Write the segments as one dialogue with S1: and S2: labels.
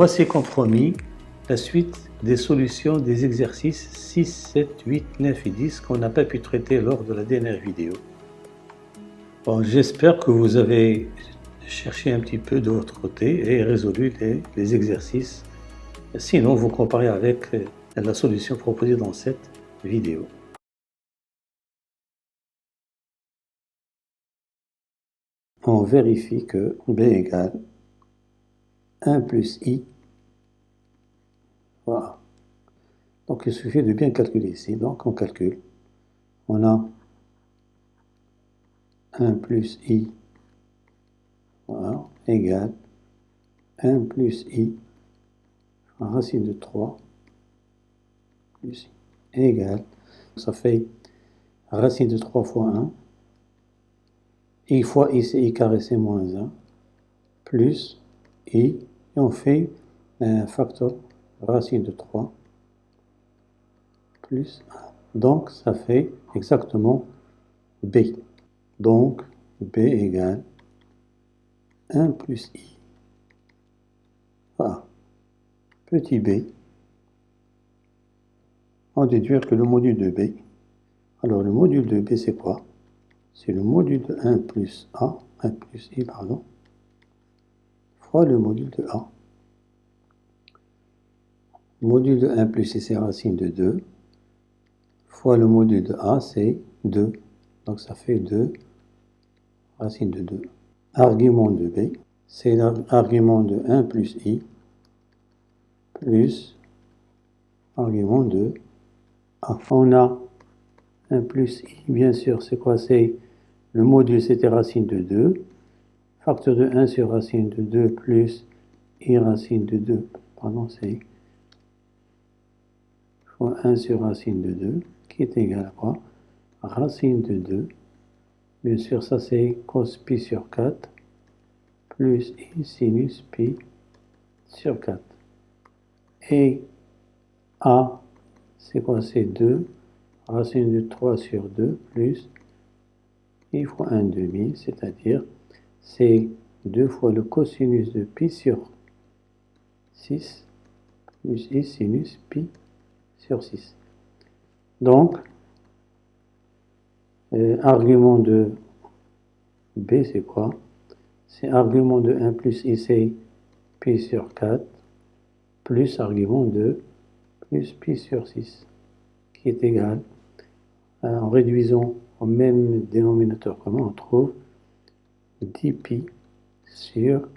S1: Voici compromis la suite des solutions des exercices 6, 7, 8, 9 et 10 qu'on n'a pas pu traiter lors de la dernière vidéo. Bon, j'espère que vous avez cherché un petit peu de votre côté et résolu les exercices. Sinon, vous comparez avec la solution proposée dans cette vidéo. On vérifie que B égale 1 plus I. Voilà. Donc il suffit de bien calculer ici. Donc on calcule. On a 1 plus I, voilà, égale 1 plus I, racine de 3, plus I, égale, ça fait racine de 3 fois 1, I fois I, c'est I carré, c'est moins 1, plus I, et on fait un facteur racine de 3, plus 1. Donc ça fait exactement B. Donc B égale 1 plus I. Voilà. Petit b, on déduire que le module de b. Alors le module de b c'est quoi? C'est le module de 1 plus a, 1 plus i, pardon, fois le module de a. Module de 1 plus i c'est racine de 2, fois le module de a c'est 2. Donc ça fait 2 racine de 2. Argument de b, c'est l'argument de 1 plus i, plus argument de a. On a 1 plus i, bien sûr, c'est quoi? C'est le module, c'était racine de 2. Facteur de 1 sur racine de 2 plus i racine de 2. Pardon, c'est fois 1 sur racine de 2, qui est égal à quoi? Racine de 2. Bien sûr, ça c'est cos pi sur 4, plus i sinus pi sur 4. Et a, c'est quoi? C'est 2, racine de 3 sur 2, plus i fois 1 demi, c'est-à-dire c'est 2 fois le cosinus de pi sur 6, plus i sinus pi sur 6. Donc, argument de b, c'est quoi? C'est argument de 1 plus i, c'est pi sur 4, plus argument de plus pi sur 6, qui est égal, en réduisant au même dénominateur commun, on trouve 10 pi sur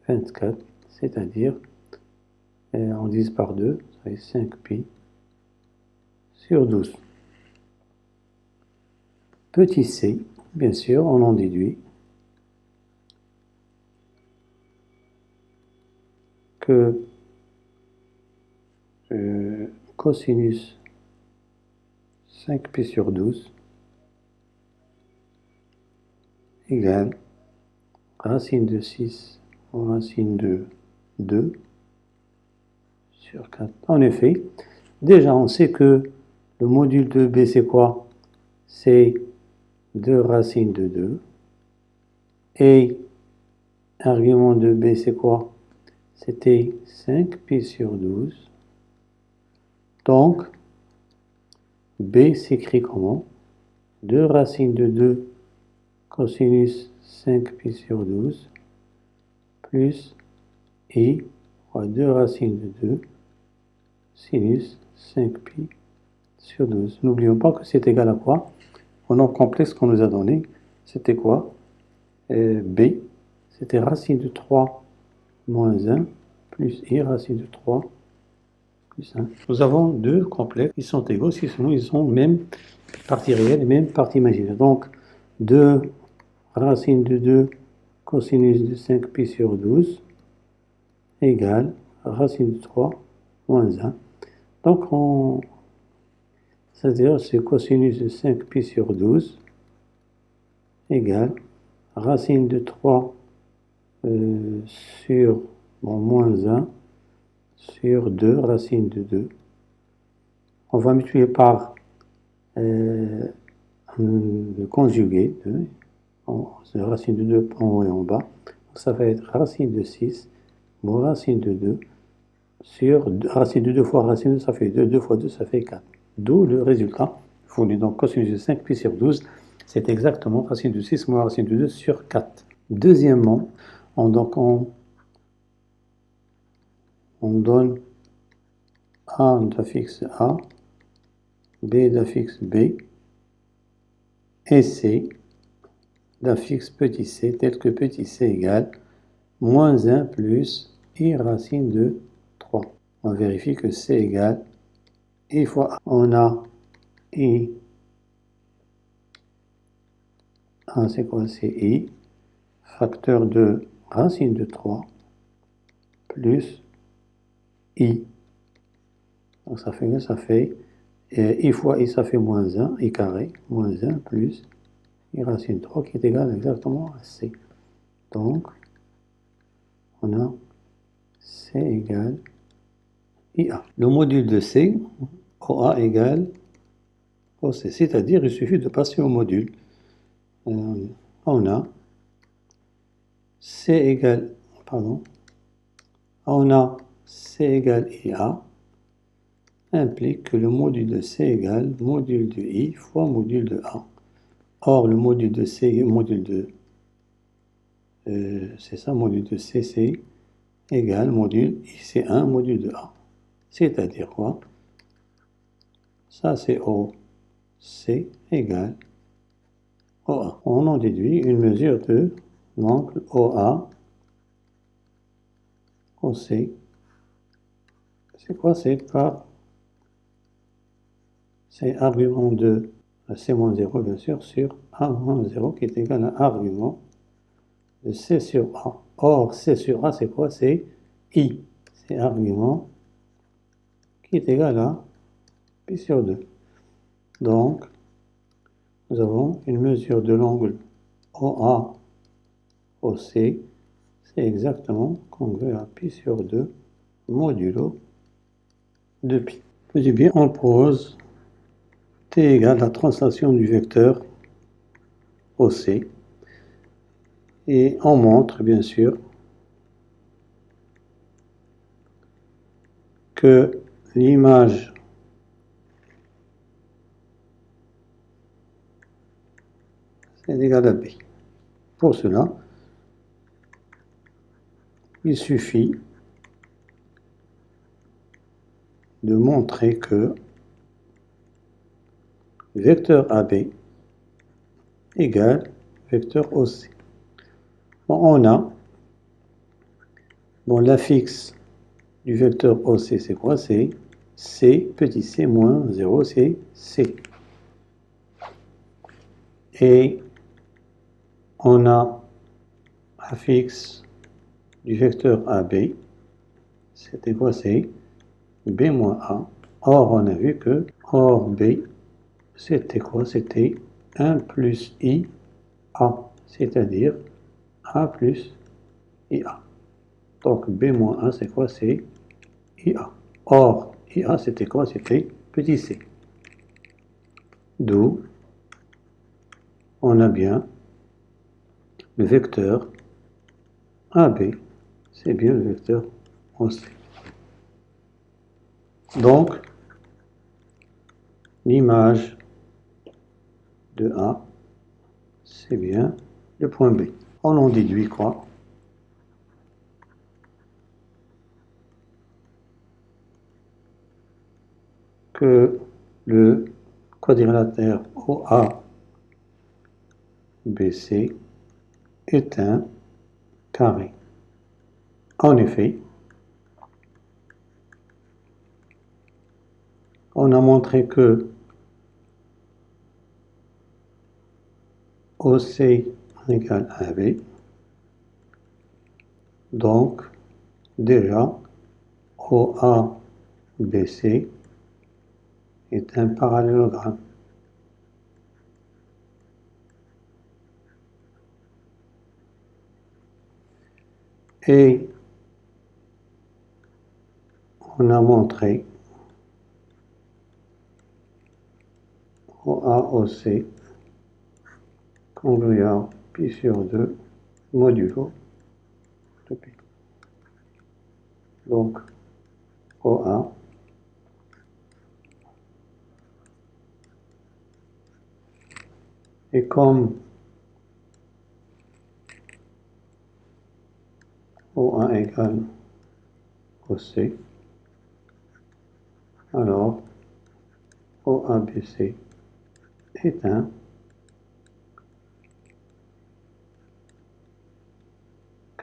S1: 24, c'est-à-dire, on divise par 2, ça fait 5 pi sur 12. Petit c, bien sûr, on en déduit que cosinus 5 pi sur 12 égale racine de 6 ou racine de 2 sur 4. En effet, déjà on sait que le module de b c'est quoi? C'est 2 racines de 2. Et argument de b c'est quoi? C'était 5 pi sur 12. Donc, b s'écrit comment? 2 racines de 2 cosinus 5 pi sur 12 plus i fois 2 racines de 2 sinus 5 pi sur 12. N'oublions pas que c'est égal à quoi? Au nombre complexe qu'on nous a donné, c'était quoi? B, c'était racine de 3 moins 1 plus i racine de 3 plus 1. Nous avons deux complexes, ils sont égaux, sinon ils ont même partie réelle et même partie imaginaire. Donc 2 racine de 2 cosinus de 5 pi sur 12 égale racine de 3 moins 1. Donc c'est-à-dire c'est cosinus de 5 pi sur 12 égale racine de 3 sur moins 1 sur 2 racine de 2. On va multiplier par le conjugué, 2, racine de 2 en haut et en bas. Donc ça va être racine de 6 Bon, racine de 2 sur racine de 2 fois racine de 2, ça fait 2, 2 fois 2, ça fait 4. D'où le résultat fourni. Donc cosinus de 5 pi sur 12, c'est exactement racine de 6 moins racine de 2 sur 4. Deuxièmement, on donne A d'affixe A, B d'affixe B, et C d'affixe petit c, tel que petit c égale moins 1 plus I racine de 3. On vérifie que C égale I fois A. On a I. A, c'est quoi? C'est I. Facteur de racine de 3 plus I. Donc ça fait I fois I, ça fait moins 1, I carré, moins 1 plus I racine de 3 qui est égal exactement à C. Donc, on a C égale IA. Le module de C, OA égale OC. C'est-à-dire, il suffit de passer au module. On a C égale, on a C égale IA, implique que le module de C égale module de I fois module de A. Or, le module de C, module de c'est ça, module de C, c'est égal module IC1 module de A. C'est-à-dire quoi? Ça, c'est OC égale OA. On en déduit une mesure de l'angle OA, OC. C'est quoi? C'est argument de C-0, bien sûr, sur A-0, qui est égal à argument de C sur A. Or, C sur A, c'est quoi? C'est I. C'est argument qui est égal à pi sur 2. Donc, nous avons une mesure de l'angle OA, OC, c'est exactement congru à pi sur 2 modulo de pi. Je dis bien, on pose T égale la translation du vecteur OC et on montre bien sûr que l'image est égale à B. Pour cela, il suffit de montrer que vecteur AB égale vecteur OC. Bon, on a l'affixe du vecteur OC, c'est quoi? C'est C, petit c moins 0, c'est C. Et on a affixe du vecteur AB, c'était quoi? C'est B moins A. Or, on a vu que or B, c'était quoi? C'était 1 plus I A, c'est-à-dire A plus IA. Donc B moins A, c'est quoi? C'est IA. Or, IA, c'était quoi? C'était petit c. D'où on a bien le vecteur AB, c'est bien le vecteur OC. Donc, l'image de A, c'est bien le point B. On en déduit quoi? Que le quadrilatère OABC est un carré. En effet, on a montré que OC égale AB. Donc, déjà, OABC est un parallélogramme. Et on a montré OAOC congruent pi sur 2 modulo de pi. Donc, OA et comme OA égale OC, alors OABC est un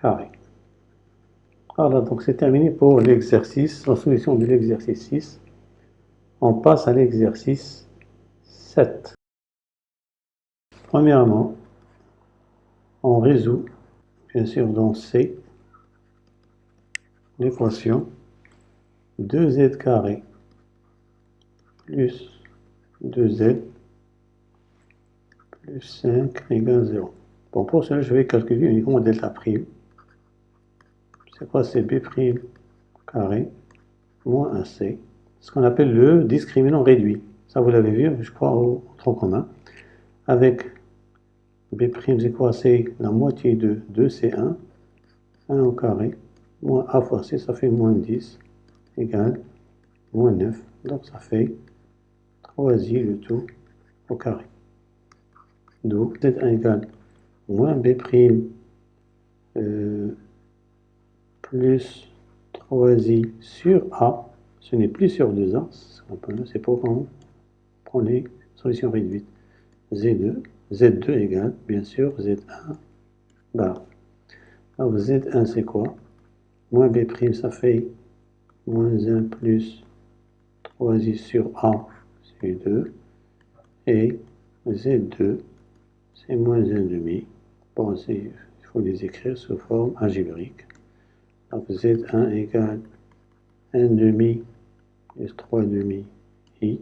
S1: carré. Voilà, donc c'est terminé pour l'exercice, la solution de l'exercice 6. On passe à l'exercice 7. Premièrement, on résout, bien sûr, dans C, l'équation 2z carré plus 2z plus 5 égale 0. Bon, pour cela, je vais calculer uniquement delta prime. C'est quoi? C'est b' carré moins 1c. Ce qu'on appelle le discriminant réduit. Ça, vous l'avez vu, je crois, au tronc commun. Avec b', c'est quoi? C'est la moitié de 2c1, 1 au carré, moins a fois c, ça fait moins 10, égale moins 9. Donc, ça fait 3i le tout au carré. Donc, z1 égale moins b' plus 3i sur a. Ce n'est plus sur 2a, c'est pour qu'on prend les solutions réduites. Z2 égale, bien sûr, Z1 bar. Alors Z1 c'est quoi? Moins B', ça fait moins 1 plus 3i sur A, c'est 2. Et Z2, c'est moins 1 demi. Bon, il faut les écrire sous forme algébrique. Donc Z1 égale 1 demi plus 3 demi I.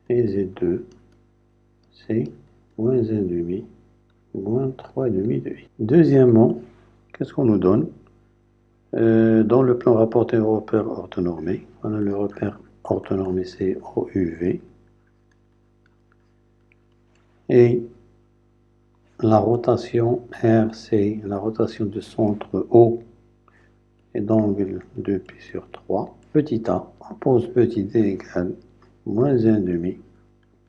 S1: Et Z2, c'est moins 1 demi, moins 3 demi de I. Deuxièmement, qu'est-ce qu'on nous donne? Dans le plan rapporté au repère orthonormé, on a le repère orthonormé, c'est OUV. Et la rotation R, c'est la rotation du centre O et d'angle 2π sur 3. Petit a, on pose petit d égale moins 1 demi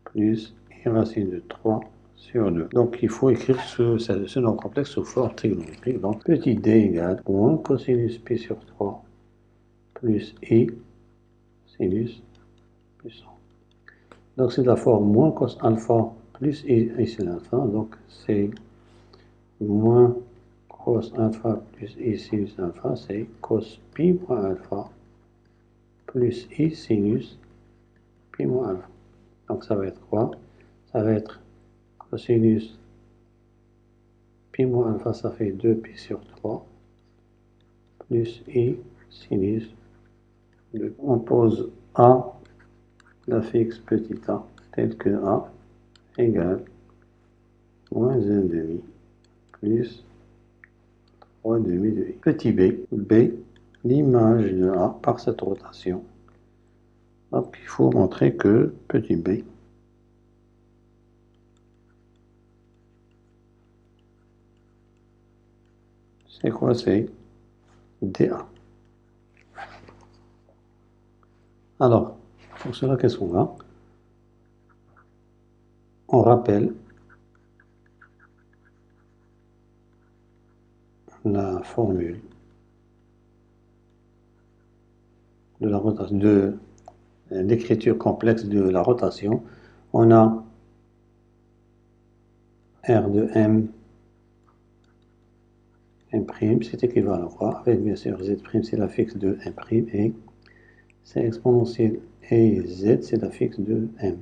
S1: plus I racine de 3 sur 2. Donc il faut écrire ce nombre complexe sous forme trigonométrique. Donc petit d égale moins cosinus π sur 3 plus I sinus plus 1. Donc c'est la forme moins cos alpha plus I sin alpha. Donc c'est moins cos alpha plus I sinus alpha, c'est cos pi moins alpha plus I sinus pi moins alpha. Donc ça va être quoi? Ça va être cosinus pi moins alpha, ça fait 2π sur 3 plus I sinus 2. On pose A, la fixe petit a, tel que A égale moins 1 demi plus 3 demi de I. Petit b, l'image de A par cette rotation. Donc il faut montrer que petit b c'est quoi? C'est dA. Alors, pour cela, qu'est-ce qu'on a? On rappelle la formule de la rotation, de l'écriture complexe de la rotation. On a R de M, M', c'est équivalent à quoi? Avec bien sûr Z', c'est la fixe de M', et c'est exponentielle, et Z, c'est la fixe de M.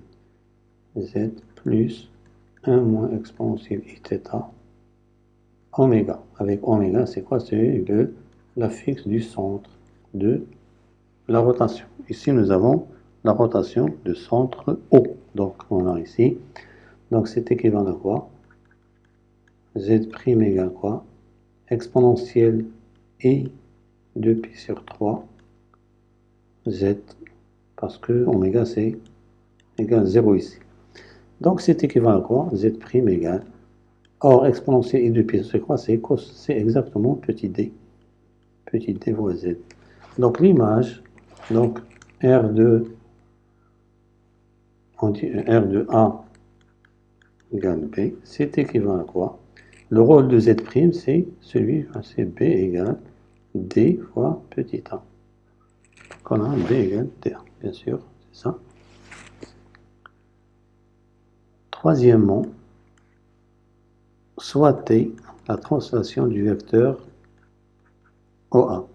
S1: Z plus 1 moins exponentielle Iθ oméga. Avec oméga, c'est quoi? C'est la fixe du centre de la rotation. Ici, nous avons la rotation de centre O. Donc, on a ici. Donc, c'est équivalent à quoi? Z' égale quoi? Exponentielle I 2π sur 3 Z, parce que oméga, c'est égal 0 ici. Donc, c'est équivalent à quoi? Z' égale. Or, exponentielle I 2π, c'est quoi? C'est exactement petit d. Petit d fois Z. Donc l'image, donc R de, on dit R de A égale B, c'est équivalent à quoi? Le rôle de Z', c'est celui, c'est B égale D fois petit a. Donc on a B égale DA, bien sûr, c'est ça. Troisièmement, soit T, la translation du vecteur OA.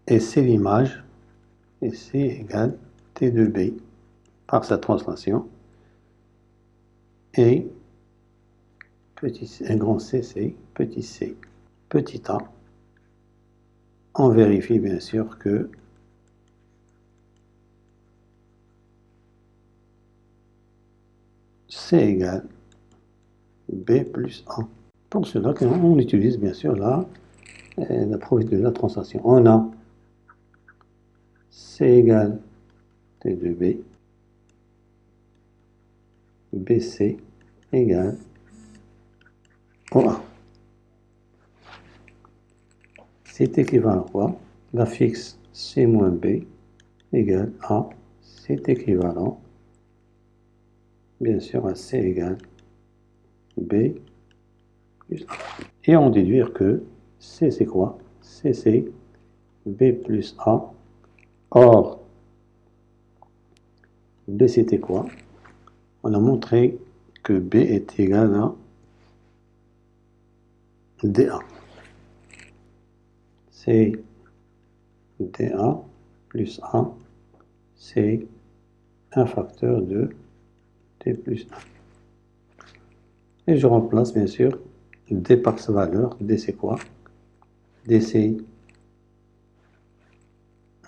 S1: Et c'est l'image, et C égale T de B par sa translation. Et petit c, un grand C, c'est petit a. On vérifie bien sûr que C égale B plus A. Pour cela, on utilise bien sûr la propriété de la translation. On a C égale T de B, BC égale OA. C'est équivalent à quoi? La fixe C moins B égale A. C'est équivalent, bien sûr, à C égale B plus A. Et on déduire que C c'est quoi? C c'est B plus A. Or, B c'était quoi? On a montré que B est égal à DA. C'est DA plus A, c'est un facteur de D plus 1. Et je remplace bien sûr D par sa valeur. D c'est quoi? D c'est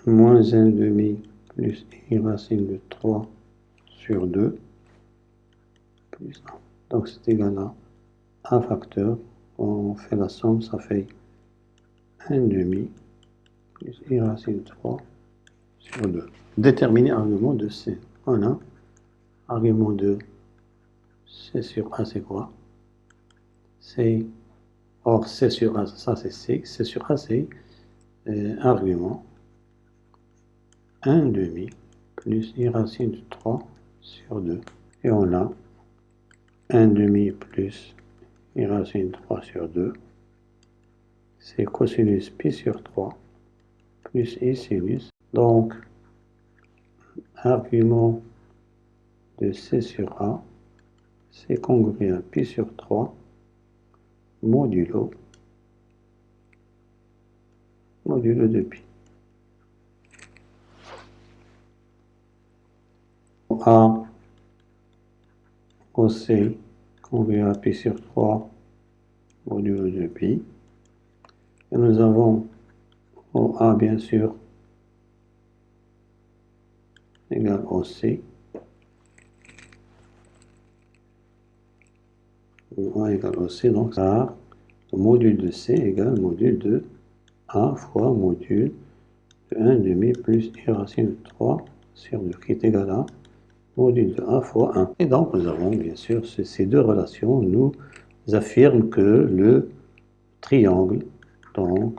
S1: moins 1 demi plus I racine de 3 sur 2 plus 1. Donc c'est égal à un facteur. On fait la somme, ça fait 1 demi plus I racine de 3 sur 2. Déterminer argument de C. Voilà. Argument de C sur A, c'est quoi? C'est, or C sur A, ça c'est C. C sur A, c'est argument 1 demi plus I racine de 3 sur 2. Et on a 1 demi plus I racine de 3 sur 2. C'est cosinus pi sur 3 plus I sinus. Donc, argument de C sur A, c'est congruent à pi sur 3 modulo de pi. A au C congruent à pi sur 3 modulo de pi. Et nous avons au A bien sûr égale au C. A égale au C, donc ça, le module de C égale module de A fois module de 1 demi plus I racine de 3 sur 2 qui est égal à module de A fois 1. Et donc nous avons bien sûr ces deux relations nous affirment que le triangle, donc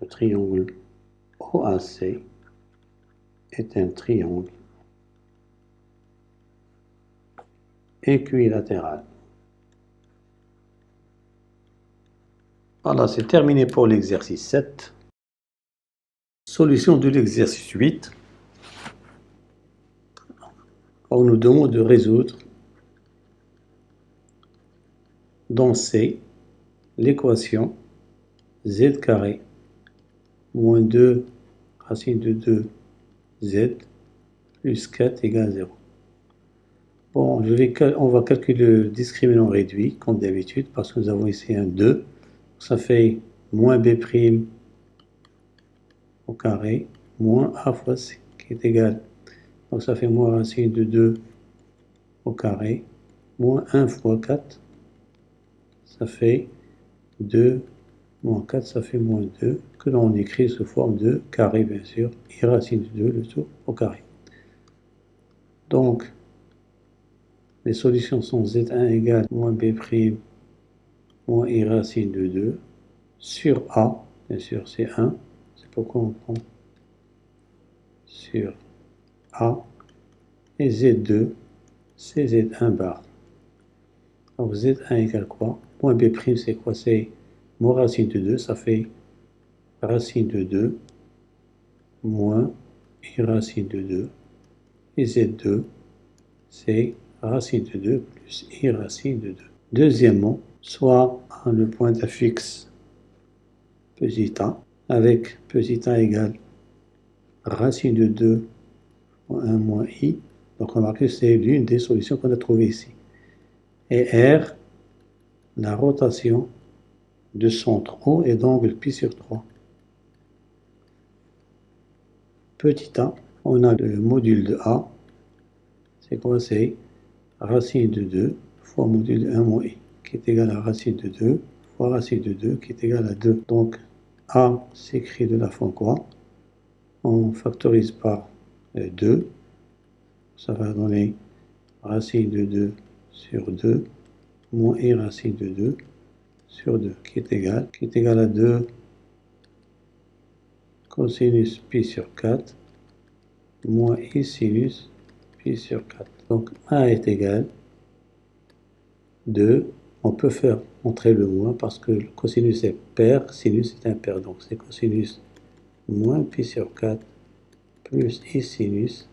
S1: le triangle OAC est un triangle équilatéral. Voilà, c'est terminé pour l'exercice 7. Solution de l'exercice 8. On nous demande de résoudre dans C l'équation z carré moins 2 racine de 2 z plus 4 égale 0. Bon, on va calculer le discriminant réduit, comme d'habitude, parce que nous avons ici un 2. Ça fait moins b' au carré, moins a fois c, qui est égal. Donc ça fait moins racine de 2 au carré, moins 1 fois 4, ça fait 2, moins 4, ça fait moins 2, que l'on écrit sous forme de carré, bien sûr, i racine de 2, le tout au carré. Donc, les solutions sont z1 égale moins b' moins i racine de 2 sur a, bien sûr c'est 1, C'est pourquoi on prend sur A et Z2, c'est Z1 bar. Donc Z1 égale quoi? Moins B' c'est quoi? C'est moins racine de 2, ça fait racine de 2 moins I racine de 2. Et Z2, c'est racine de 2 plus I racine de 2. Deuxièmement, soit le point affixe petit a, avec petit a égale racine de 2 moins 1 moins I. Donc remarquez, c'est l'une des solutions qu'on a trouvées ici. Et R, la rotation de centre O est d'angle pi sur 3. Petit a, on a le module de A, c'est quoi? C'est racine de 2 fois module de 1 moins I, qui est égal à racine de 2 fois racine de 2, qui est égal à 2. Donc A s'écrit de la forme quoi? On factorise par 2, ça va donner racine de 2 sur 2 moins I racine de 2 sur 2, qui est égal à 2 cosinus pi sur 4 moins I sinus pi sur 4. Donc A est égal 2. On peut faire entrer le moins parce que le cosinus est pair, sinus est impair. Donc c'est cosinus moins pi sur 4 plus I sinus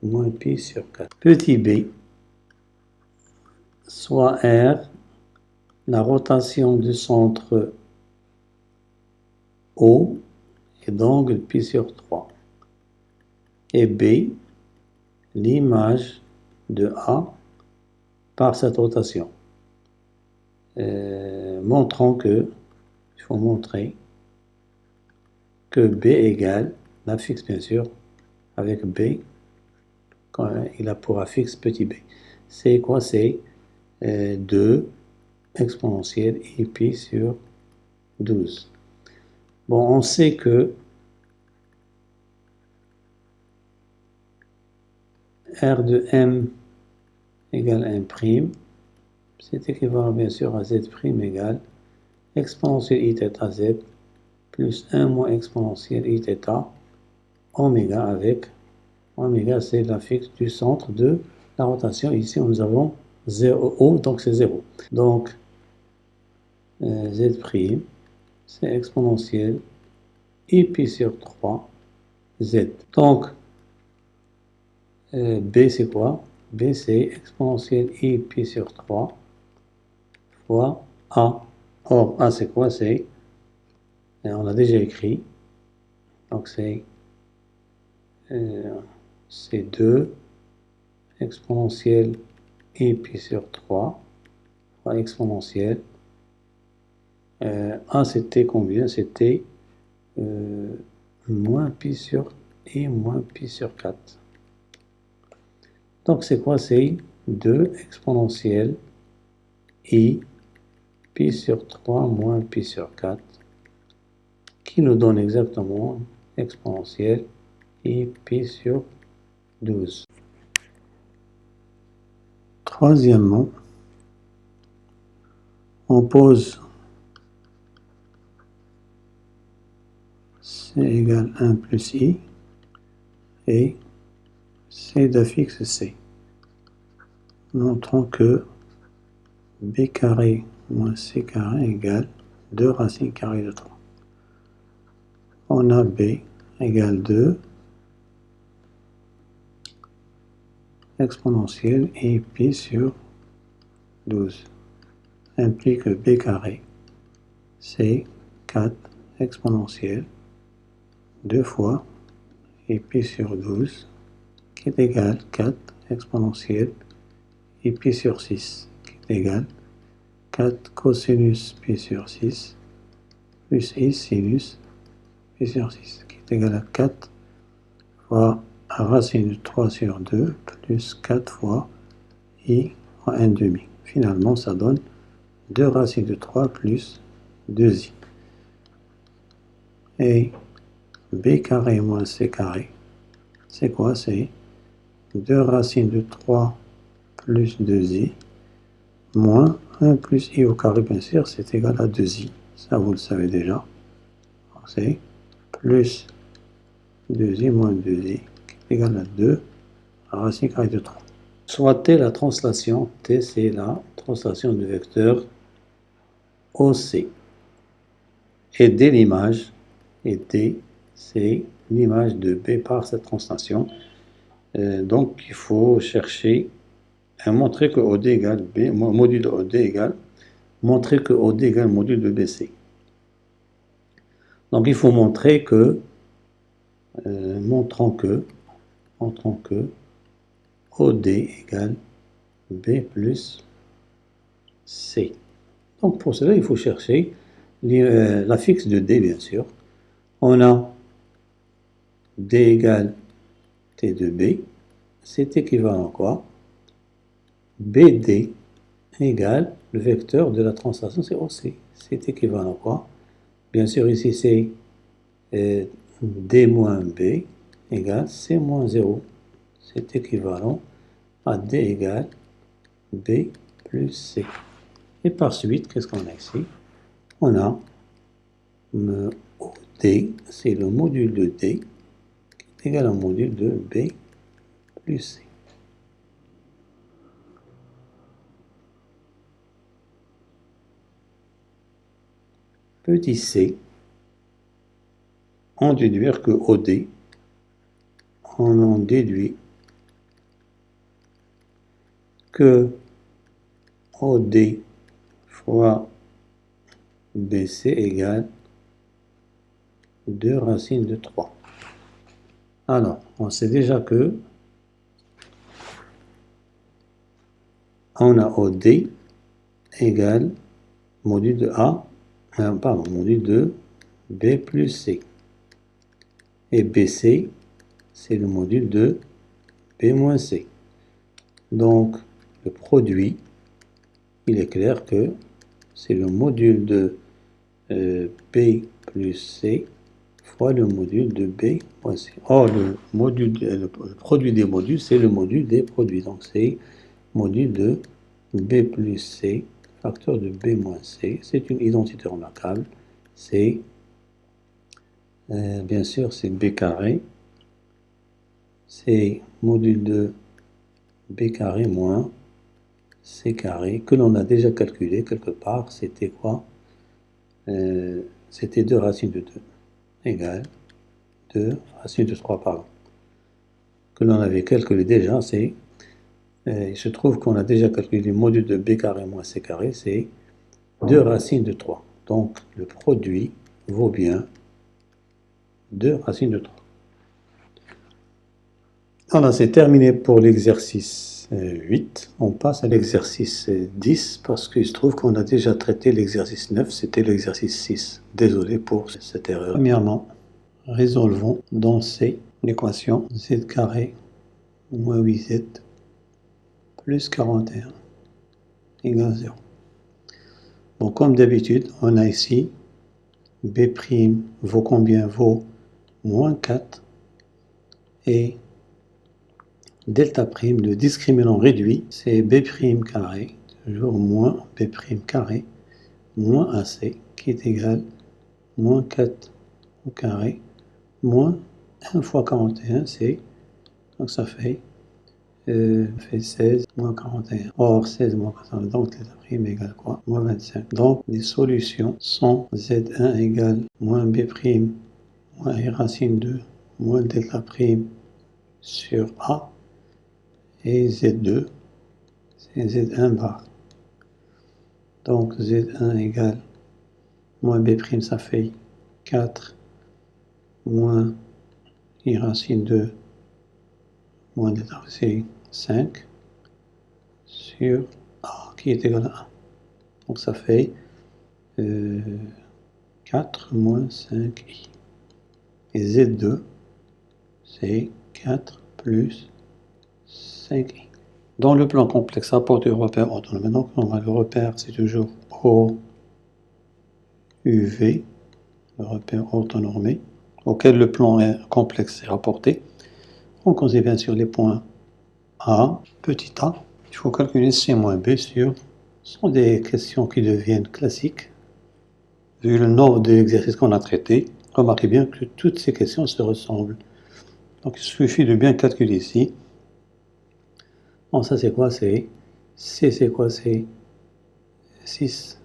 S1: moins pi sur 4. Petit b, soit R, la rotation du centre O est d'angle pi sur 3. Et B, l'image de A par cette rotation. Montrons que, il faut montrer que B égale, l'affixe bien sûr, avec B, quand il a pour affixe petit b. C'est quoi? C'est 2 exponentielle I pi sur 12. Bon, on sait que R de M égale 1', c'est équivalent bien sûr à Z' égale exponentielle I θ Z plus 1 moins exponentielle I θ oméga avec oméga, c'est l'affixe du centre de la rotation. Ici, nous avons 0, O, donc c'est 0. Donc, Z', c'est exponentielle I pi sur 3 Z. Donc, B, c'est quoi? B, c'est exponentielle I pi sur 3 fois A. Or, A, c'est quoi? C'est, on l'a déjà écrit, donc c'est 2 exponentielle I pi sur 3 fois exponentielle. A, c'était combien? C'était moins pi sur I moins pi sur 4. Donc c'est quoi? C'est 2 exponentielle I pi sur 3 moins pi sur 4 qui nous donne exactement exponentielle I pi sur 12. Troisièmement, on pose C égale 1 plus I et C d'affixe C. Montrons que B carré moins C carré égale 2 racines carrées de 3. On a B égale 2 exponentielle I pi sur 12 implique que B carré c'est 4 exponentielle 2 fois I pi sur 12 qui est égal 4 exponentielle I pi sur 6 qui est égal 4 cosinus pi sur 6 plus I sinus pi sur 6 qui est égal à 4 fois racine de 3 sur 2 plus 4 fois I en 1 demi. Finalement, ça donne 2 racines de 3 plus 2i. Et B carré moins C carré, c'est quoi? C'est 2 racines de 3 plus 2i moins 1 plus i au carré, bien sûr, c'est égal à 2i. Ça, vous le savez déjà. C'est plus 2i moins 2i qui est égal à 2 racine carrée de 3. Soit T la translation, T c'est la translation du vecteur OC. Et D l'image, et D c'est l'image de B par cette translation. Donc il faut chercher à montrer que OD égale B, module de OD égale, montrer que OD égale module de BC. Donc il faut montrer que, montrant que OD égale B plus C. Donc pour cela, il faut chercher la fixe de D, bien sûr. On a D égale T de B, c'est équivalent à quoi? BD égale le vecteur de la translation, c'est OC. C'est équivalent à quoi? Bien sûr, ici c'est D moins B égale C moins 0. C'est équivalent à D égale B plus C. Et par suite, qu'est-ce qu'on a ici? On a OD, c'est le module de D, qui est égal au module de B plus C. Petit c, on déduire que OD, on en déduit que OD fois BC égale 2 racines de 3. Alors, on sait déjà que on a OD égale module de A, module de B plus C. Et BC, c'est le module de B moins C. Donc, le produit, il est clair que c'est le module de B plus C fois le module de B moins C. Or, le produit des modules, c'est le module des produits. Donc, c'est module de B plus C, facteur de B moins C. C'est une identité remarquable. C'est, bien sûr, c'est B carré. C'est module de B carré moins C carré, que l'on a déjà calculé quelque part. C'était quoi? C'était 2 racines de 2 égale 2 racines de 3, pardon. Que l'on avait calculé déjà, c'est... il se trouve qu'on a déjà calculé le module de B carré moins C carré, c'est 2 racines de 3. Donc, le produit vaut bien 2 racines de 3. Voilà, c'est terminé pour l'exercice 8. On passe à l'exercice 10 parce qu'il se trouve qu'on a déjà traité l'exercice 9, c'était l'exercice 6. Désolé pour cette erreur. Premièrement, résolvons dans C l'équation z carré moins 8z plus 41 égale 0. Bon, comme d'habitude, on a ici B' vaut combien? Vaut moins 4 et delta prime, le discriminant réduit, c'est B' carré, toujours moins B' carré, moins AC, qui est égal moins 4 au carré, moins 1 fois 41, c'est, donc ça fait 16 moins 41. Or, 16 moins 41, donc delta prime égale quoi? Moins 25. Donc, les solutions sont Z1 égale moins B' moins I racine 2 moins delta prime sur A. Et Z2, c'est Z1 bar. Donc Z1 égale moins B', ça fait 4 moins I racine 2 moins delta, c'est 5 sur A qui est égal à 1. Donc ça fait 4 moins 5I. Et Z2, c'est 4 plus 5i. Dans le plan complexe, rapport du repère orthonormé, donc le repère c'est toujours OUV, le repère orthonormé, auquel le plan complexe est rapporté. On considère bien sûr les points A, petit a. Il faut calculer C moins B sur. Ce sont des questions qui deviennent classiques, vu le nombre d'exercices qu'on a traités. Remarquez bien que toutes ces questions se ressemblent. Donc il suffit de bien calculer ici. Bon, ça c'est quoi? C'est C, c'est quoi? C'est 6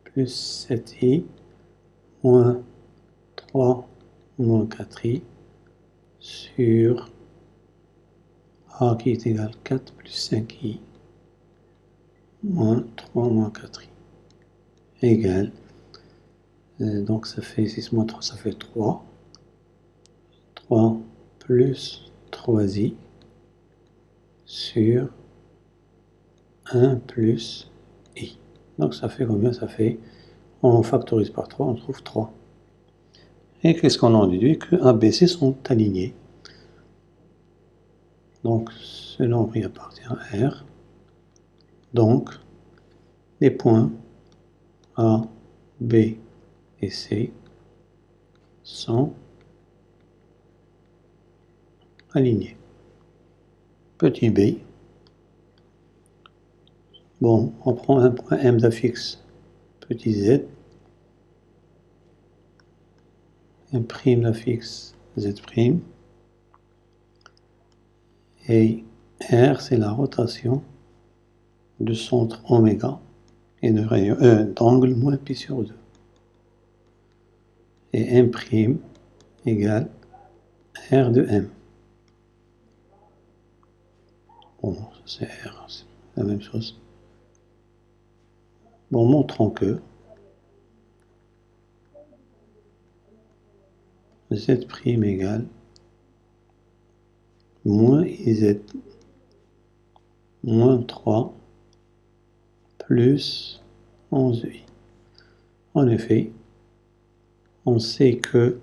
S1: plus 7i moins 3 moins 4i sur A qui est égal à 4 plus 5i moins 3 moins 4i égale, donc ça fait 6 moins 3, ça fait 3. 3 plus 3i sur 1 plus i. Donc ça fait combien? Ça fait, on factorise par 3, on trouve 3. Et qu'est-ce qu'on en déduit? Que A, B, C sont alignés. Donc ce nombre y appartient à R. Donc les points A, B et C sont alignés. Petit b. Bon, on prend un point M d'affixe petit z. Un prime d'affixe z'. Et R, c'est la rotation du centre oméga et d'angle moins pi sur 2. Et M' égale R de M. Bon, c'est R, c'est la même chose. Bon, montrons que Z' égale moins IZ moins 3 plus 11i. En effet, on sait que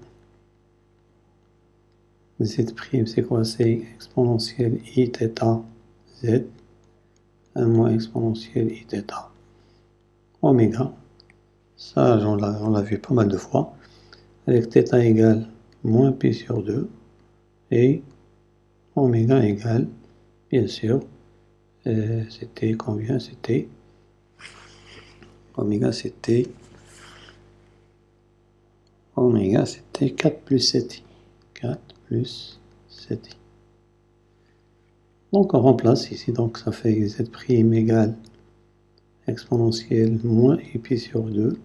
S1: Z' c'est quoi? C'est exponentielle I θ Z, 1 moins exponentielle I θ oméga. Ça, on l'a vu pas mal de fois. Avec θ égale moins pi sur 2 et oméga égale, bien sûr, c'était combien? C'était oméga, c'était 4 plus 7i. 4 plus 7i. Donc on remplace ici, donc ça fait Z' égale exponentielle moins i pi sur 2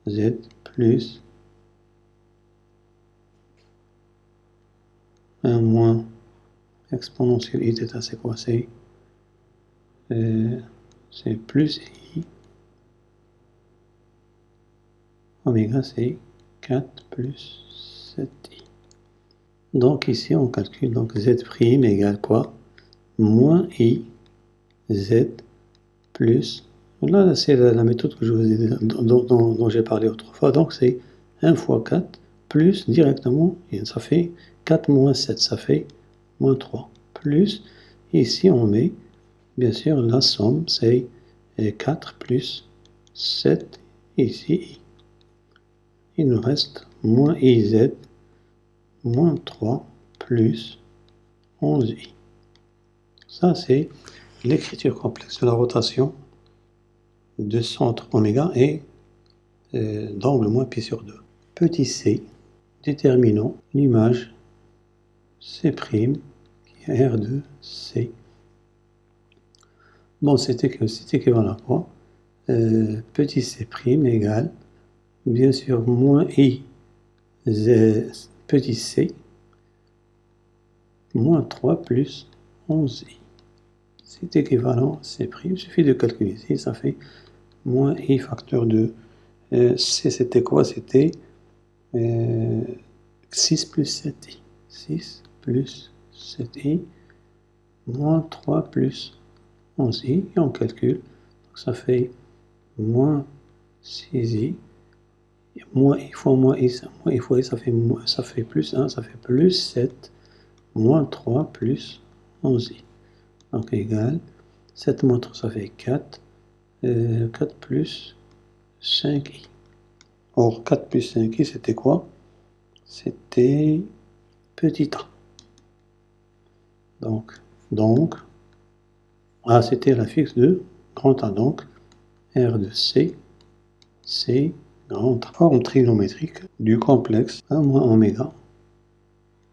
S1: Z plus 1 moins exponentielle I θ, c'est quoi? C'est plus I. Oméga, c'est 4 plus 7i. Donc ici, on calcule donc Z' égale quoi? Moins I Z plus, là c'est la méthode que je vous ai, dont j'ai parlé autrefois, donc c'est 1 fois 4 plus directement, et ça fait 4 moins 7, ça fait moins 3, plus, ici on met, bien sûr, la somme, c'est 4 plus 7, ici I. Il nous reste moins IZ, moins 3, plus 11i. Ça, c'est l'écriture complexe de la rotation de centre oméga et d'angle moins pi sur 2. Petit c, déterminons l'image C', qui est R de C. Bon, c'est équivalent à quoi? Petit c' égale, bien sûr, moins I petit c, moins 3 plus 11i. C'est équivalent C'. Il suffit de calculer ici, ça fait moins I facteur de C, c'était quoi? C'était 6 plus 7i. 6 plus 7i moins 3 plus 11i. Et on calcule. Donc ça fait moins 6i. Moins i fois moins i, ça fait plus 1, ça fait plus 7, moins 3 plus 11i. Donc égal, 7 moins 3, ça fait 4, 4 plus 5i. Or, 4 plus 5i, c'était quoi? C'était petit a. Donc, A, c'était la fixe de grand A. Donc, R de C grande forme trigonométrique du complexe A moins oméga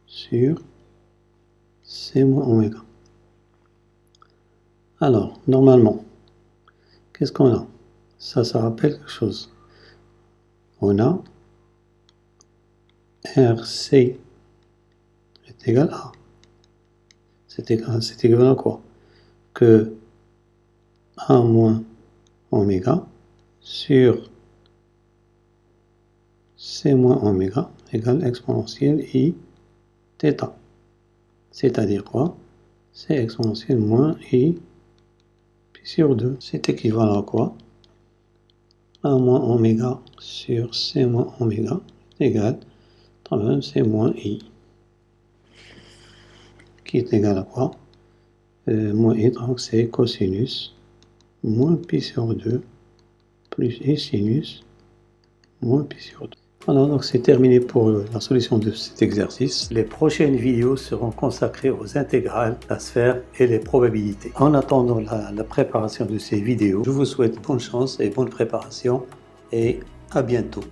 S1: sur C moins oméga. Alors, normalement, qu'est-ce qu'on a? Ça rappelle quelque chose. On a RC est égal à. C'est égal à quoi? Que A moins oméga sur C moins oméga égale exponentielle I θ. C'est-à-dire quoi? C'est exponentielle moins I pi sur 2. C'est équivalent à quoi? A moins oméga sur C moins oméga égale C moins I. Qui est égal à quoi? Moins I, donc c'est cosinus moins pi sur 2 plus I sinus moins pi sur 2. Voilà, donc c'est terminé pour la solution de cet exercice. Les prochaines vidéos seront consacrées aux intégrales, la sphère et les probabilités. En attendant la préparation de ces vidéos, je vous souhaite bonne chance et bonne préparation et à bientôt.